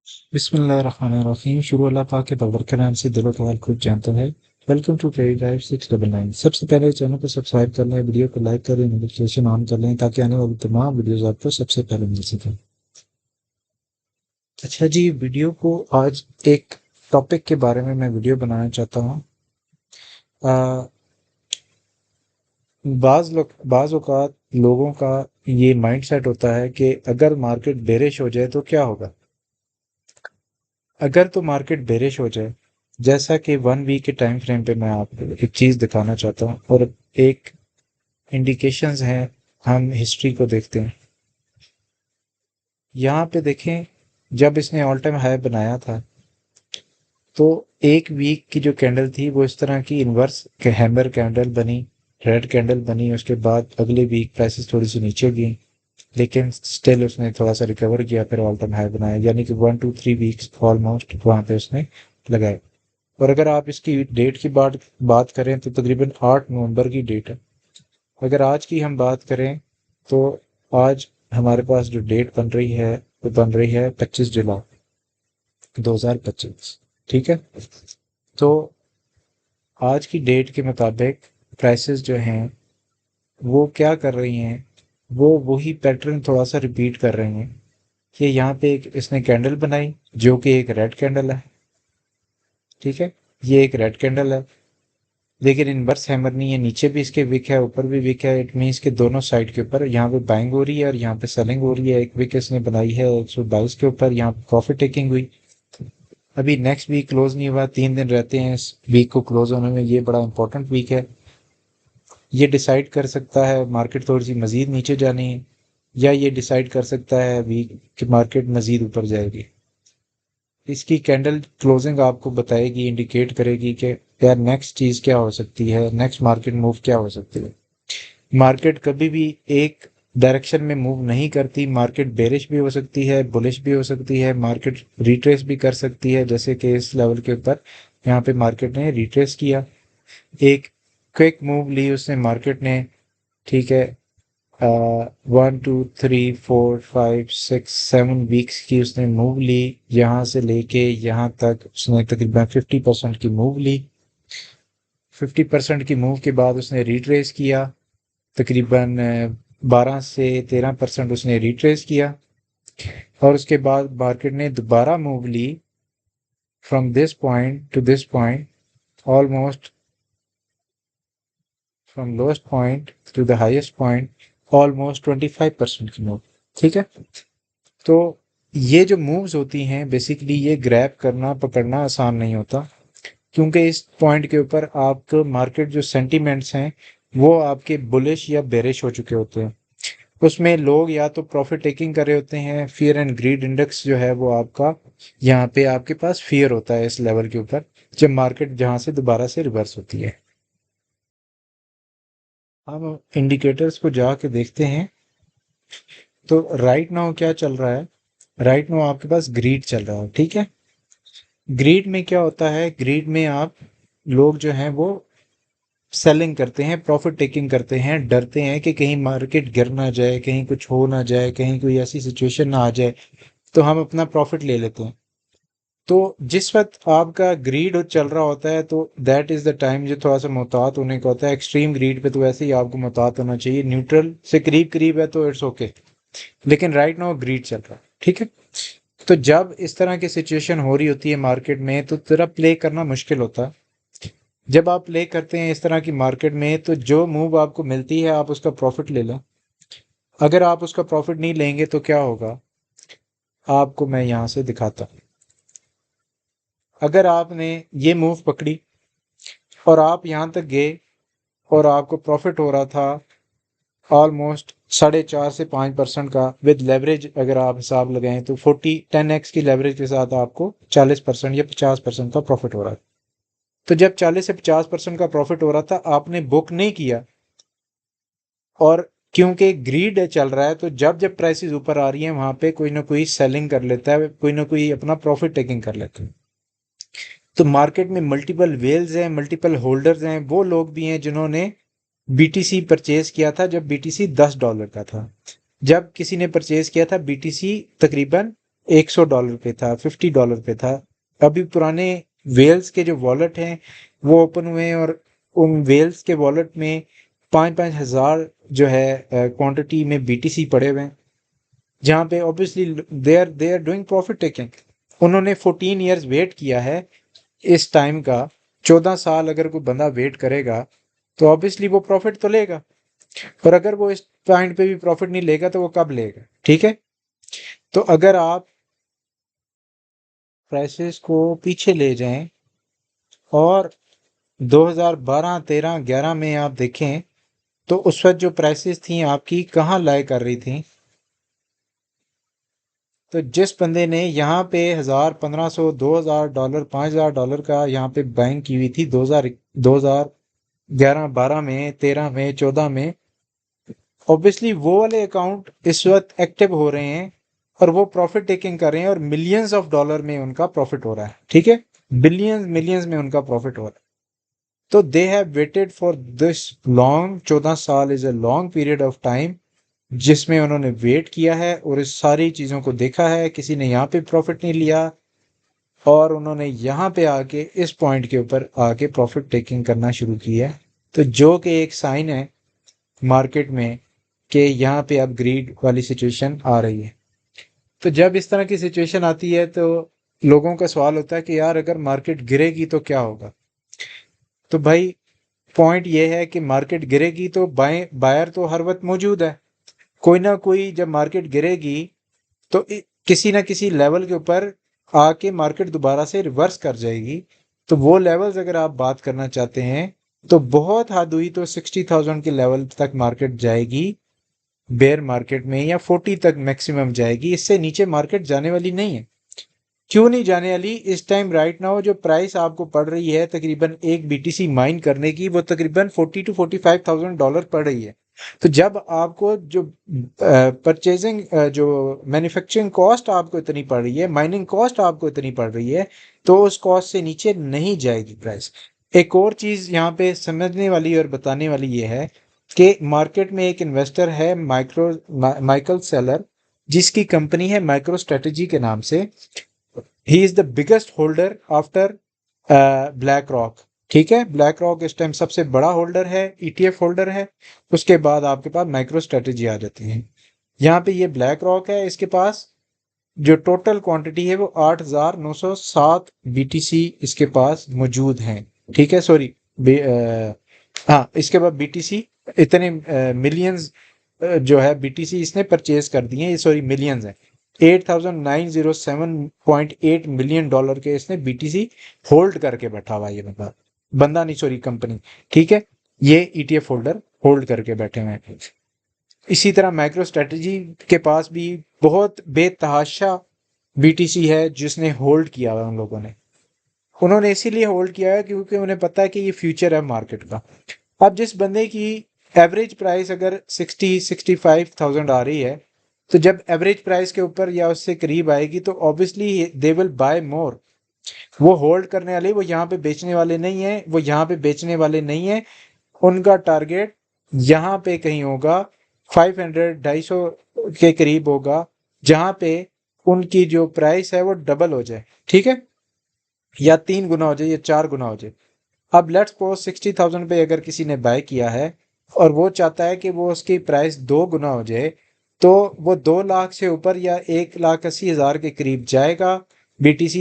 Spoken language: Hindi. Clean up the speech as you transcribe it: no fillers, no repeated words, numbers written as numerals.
बिस्मिल्लाहिर्रहमानिर्रहीम। शुरू अल्लाह पाक के बबर के नाम से दिलो तवाल खूब जानता है। Welcome to trade drive 699। सबसे पहले चैनल को सब्सक्राइब कर लें, वीडियो को लाइक करें, नोटिफिकेशन ऑन कर लें ताकि आने वाली तमाम वीडियोस आपको सबसे पहले मिल सकें। अच्छा जी, वीडियो को आज एक टॉपिक के बारे में मैं वीडियो बनाना चाहता हूँ। बाज़ औक़ात लोगों का ये माइंडसेट होता है कि अगर मार्केट बेरिश हो जाए तो क्या होगा? अगर तो मार्केट बेरिश हो जाए, जैसा कि 1 वीक के टाइम फ्रेम पे मैं आपको एक चीज़ दिखाना चाहता हूँ और एक इंडिकेशंस हैं, हम हिस्ट्री को देखते हैं। यहाँ पे देखें, जब इसने ऑल टाइम हाई बनाया था, तो 1 वीक की जो कैंडल थी वो इस तरह की इन्वर्स हैमर कैंडल बनी, रेड कैंडल बनी। उसके बाद अगले वीक प्राइसेस थोड़ी सी नीचे गई, लेकिन स्टिल उसने थोड़ा सा रिकवर किया, फिर ऑल टाइम हाई बनाया, यानी कि 1 to 3 वीक्स ऑलमोस्ट वहाँ पे उसने लगाए। और अगर आप इसकी डेट की बात करें तो तकरीबन 8 नवंबर की डेट है। अगर आज की हम बात करें तो आज हमारे पास जो डेट बन रही है वो बन रही है 25 जुलाई 2025। ठीक है, तो आज की डेट के मुताबिक प्राइसेस जो हैं वो क्या कर रही हैं, वो वही पैटर्न थोड़ा सा रिपीट कर रहे हैं कि यहाँ पे एक इसने कैंडल बनाई जो कि एक रेड कैंडल है। ठीक है, ये एक रेड कैंडल है, लेकिन इनवर्स हैमर नहीं है, नीचे भी इसके विक है, ऊपर भी विक है। इट मीन्स के दोनों साइड के ऊपर यहाँ पे बाइंग हो रही है और यहाँ पे सेलिंग हो रही है। एक विक इसने बनाई है 122 के ऊपर, यहाँ पे प्रॉफिट टेकिंग हुई। अभी नेक्स्ट वीक क्लोज नहीं हुआ, 3 दिन रहते हैं इस वीक को क्लोज होने में। ये बड़ा इंपॉर्टेंट वीक है, ये डिसाइड कर सकता है मार्केट थोड़ी सी मजीद नीचे जानी है, या ये डिसाइड कर सकता है वीक कि मार्केट मजीद ऊपर जाएगी। इसकी कैंडल क्लोजिंग आपको बताएगी, इंडिकेट करेगी कि यार नेक्स्ट चीज़ क्या हो सकती है, नेक्स्ट मार्केट मूव क्या हो सकती है। मार्केट कभी भी एक डायरेक्शन में मूव नहीं करती। मार्केट बेरिश भी हो सकती है, बुलिश भी हो सकती है, मार्केट रिट्रेस भी कर सकती है, जैसे कि इस लेवल के ऊपर यहाँ पे मार्केट ने रिट्रेस किया, एक क्विक मूव ली उसने मार्केट ने। ठीक है, 1 2 3 4 5 6 7 वीक्स की उसने मूव ली, यहाँ से लेके यहाँ तक उसने तकरीबन 50% की मूव ली। 50% की मूव के बाद उसने रिट्रेस किया, तकरीबन 12 से 13% उसने रिट्रेस किया, और उसके बाद मार्केट ने दोबारा मूव ली from this point to this point, almost from lowest point to the highest point, almost 25% की मूव। ठीक है, तो ये जो मूव्स होती हैं बेसिकली ये ग्रैब करना पकड़ना आसान नहीं होता, क्योंकि इस पॉइंट के ऊपर आपको मार्केट जो सेंटीमेंट्स हैं वो आपके बुलिश या बेरिश हो चुके होते हैं। उसमें लोग या तो प्रॉफिट टेकिंग कर रहे होते हैं, फियर एंड ग्रीड इंडेक्स जो है वो आपका यहाँ पे आपके पास फियर होता है इस लेवल के ऊपर, जब मार्केट जहाँ से दोबारा से रिवर्स होती है। हम इंडिकेटर्स को जाके देखते हैं, तो राइट नाउ क्या चल रहा है। राइट नाउ आपके पास ग्रीड चल रहा है। ठीक है, ग्रीड में क्या होता है, ग्रीड में आप लोग जो हैं वो सेलिंग करते हैं, प्रॉफिट टेकिंग करते हैं, डरते हैं कि कहीं मार्केट गिर ना जाए, कहीं कुछ हो ना जाए, कहीं कोई ऐसी सिचुएशन ना आ जाए, तो हम अपना प्रॉफिट ले लेते हैं। तो जिस वक्त आपका ग्रीड चल रहा होता है तो दैट इज द टाइम जो थोड़ा सा मोहतात होने का होता है। एक्सट्रीम ग्रीड पे तो वैसे ही आपको मोहतात होना चाहिए, न्यूट्रल से करीब करीब है तो इट्स ओके, लेकिन राइट नाउ ग्रीड चल रहा है। ठीक है, तो जब इस तरह की सिचुएशन हो रही होती है मार्केट में तो तेरा प्ले करना मुश्किल होता है। जब आप प्ले करते हैं इस तरह की मार्केट में तो जो मूव आपको मिलती है आप उसका प्रॉफिट ले लें। अगर आप उसका प्रॉफिट नहीं लेंगे तो क्या होगा, आपको मैं यहां से दिखाता हूं। अगर आपने ये मूव पकड़ी और आप यहां तक गए और आपको प्रॉफिट हो रहा था ऑलमोस्ट 4.5 से 5% का विद लेवरेज, अगर आप हिसाब लगाएं तो 10x की लेवरेज के साथ आपको 40% या 50% का प्रॉफिट हो रहा है। तो जब 40 से 50% का प्रॉफिट हो रहा था आपने बुक नहीं किया, और क्योंकि ग्रीड चल रहा है तो जब जब प्राइसेस ऊपर आ रही हैं वहां पे कोई ना कोई सेलिंग कर लेता है, कोई ना कोई अपना प्रॉफिट टेकिंग कर लेता है। तो मार्केट में मल्टीपल वेल्स हैं, मल्टीपल होल्डर्स हैं, वो लोग भी हैं जिन्होंने बीटीसी परचेज किया था जब बीटीसी $10 का था। जब किसी ने परचेज किया था बीटीसी तकरीबन $100 पे था, $50 पे था। अभी पुराने वेल्स के जो वॉलेट हैं वो ओपन हुए हैं और उन वेल्स के वॉलेट में 5-5 हज़ार जो है क्वांटिटी में बीटीसी पड़े हुए हैं, जहाँ पे obviously they are doing profit taking. उन्होंने 14 ईयर्स वेट किया है इस टाइम का। 14 साल अगर कोई बंदा वेट करेगा तो ऑब्वियसली वो प्रॉफिट तो लेगा, और अगर वो इस पॉइंट पे भी प्रॉफिट नहीं लेगा तो वो कब लेगा? ठीक है, तो अगर आप प्राइसेस को पीछे ले जाएं और 2012, 13, 11 में आप देखें तो उस वक्त जो प्राइसेस थी आपकी कहाँ लाई कर रही थी। तो जिस बंदे ने यहाँ पे 1000, 1500, $2000, $5000 का यहाँ पे बाइंग की हुई थी 2011, 12 में, 13 में, 14 में, ऑब्वियसली वो वाले अकाउंट इस वक्त एक्टिव हो रहे हैं और वो प्रॉफिट टेकिंग कर रहे हैं और मिलियंस ऑफ डॉलर में उनका प्रॉफिट हो रहा है। ठीक है, बिलियंस मिलियंस में उनका प्रॉफिट हो रहा है। तो they have waited for this long. 14 साल is a long period of time जिसमें उन्होंने वेट किया है और इस सारी चीज़ों को देखा है। किसी ने यहाँ पे प्रॉफिट नहीं लिया और उन्होंने यहाँ पे आके इस पॉइंट के ऊपर आके प्रॉफिट टेकिंग करना शुरू की है। तो जो कि एक साइन है मार्केट में कि यहाँ पे अब ग्रीड वाली सिचुएशन आ रही है। तो जब इस तरह की सिचुएशन आती है तो लोगों का सवाल होता है कि यार अगर मार्केट गिरेगी तो क्या होगा? तो भाई पॉइंट ये है कि मार्केट गिरेगी तो बायर तो हर वक्त मौजूद है। कोई ना कोई जब मार्केट गिरेगी तो किसी ना किसी लेवल के ऊपर आके मार्केट दोबारा से रिवर्स कर जाएगी। तो वो लेवल्स अगर आप बात करना चाहते हैं तो बहुत हद हुई तो 60,000 के लेवल तक मार्केट जाएगी बेयर मार्केट में, या 40 तक मैक्सिमम जाएगी। इससे नीचे मार्केट जाने वाली नहीं है। क्यों नहीं जाने वाली? इस टाइम राइट नाउ जो प्राइस आपको पड़ रही है तकरीबन एक बीटीसी माइन करने की, वो तकरीबन 40 to 45,000 डॉलर पड़ रही है। तो जब आपको जो परचेजिंग जो मैन्युफैक्चरिंग कॉस्ट आपको इतनी पड़ रही है, माइनिंग कॉस्ट आपको इतनी पड़ रही है, तो उस कॉस्ट से नीचे नहीं जाएगी प्राइस। एक और चीज़ यहाँ पे समझने वाली और बताने वाली ये है कि मार्केट में एक इन्वेस्टर है माइकल सेलर, जिसकी कंपनी है माइक्रो स्ट्रेटेजी के नाम से। He is the biggest holder after black rock. ठीक है, ब्लैक रॉक इस टाइम सबसे बड़ा होल्डर है, ईटीएफ होल्डर है। उसके बाद आपके पास माइक्रो स्ट्रेटेजी आ जाती है। यहाँ पे ये ब्लैक रॉक है, इसके पास जो टोटल क्वांटिटी है वो 8,907 बीटीसी इसके पास मौजूद हैं। ठीक है, सॉरी, हाँ, इसके बाद बीटीसी इतने मिलियंस जो है बीटीसी इसने परचेज कर दिए हैं, सॉरी मिलियंस है। 8,907.8 मिलियन डॉलर के इसने बीटीसी होल्ड करके बैठा हुआ है ये बंदा। बंदा नहीं, सॉरी कंपनी। ठीक है, ये ईटीएफ होल्डर होल्ड करके बैठे हुए हैं। इसी तरह माइक्रो स्ट्रेटजी के पास भी बहुत बेतहाशा बीटीसी है जिसने होल्ड किया हुआ है उन लोगों ने। उन्होंने इसीलिए होल्ड किया है क्योंकि उन्हें पता है कि ये फ्यूचर है मार्केट का। अब जिस बंदे की एवरेज प्राइस अगर 60-65,000 आ रही है, तो जब एवरेज प्राइस के ऊपर या उससे करीब आएगी तो ऑब्वियसली दे विल बाय मोर। वो होल्ड करने वाले, वो यहाँ पे बेचने वाले नहीं है, वो यहाँ पे बेचने वाले नहीं है। उनका टारगेट यहाँ पे कहीं होगा 500, 250 के करीब होगा, जहाँ पे उनकी जो प्राइस है वो डबल हो जाए। ठीक है, या 3 गुना हो जाए या 4 गुना हो जाए। अब लेट्स सपोज 60,000 पे अगर किसी ने बाय किया है और वो चाहता है कि वो उसकी प्राइस 2 गुना हो जाए, तो वो 2 लाख से ऊपर या 1,80,000 के करीब जाएगा बीटीसी।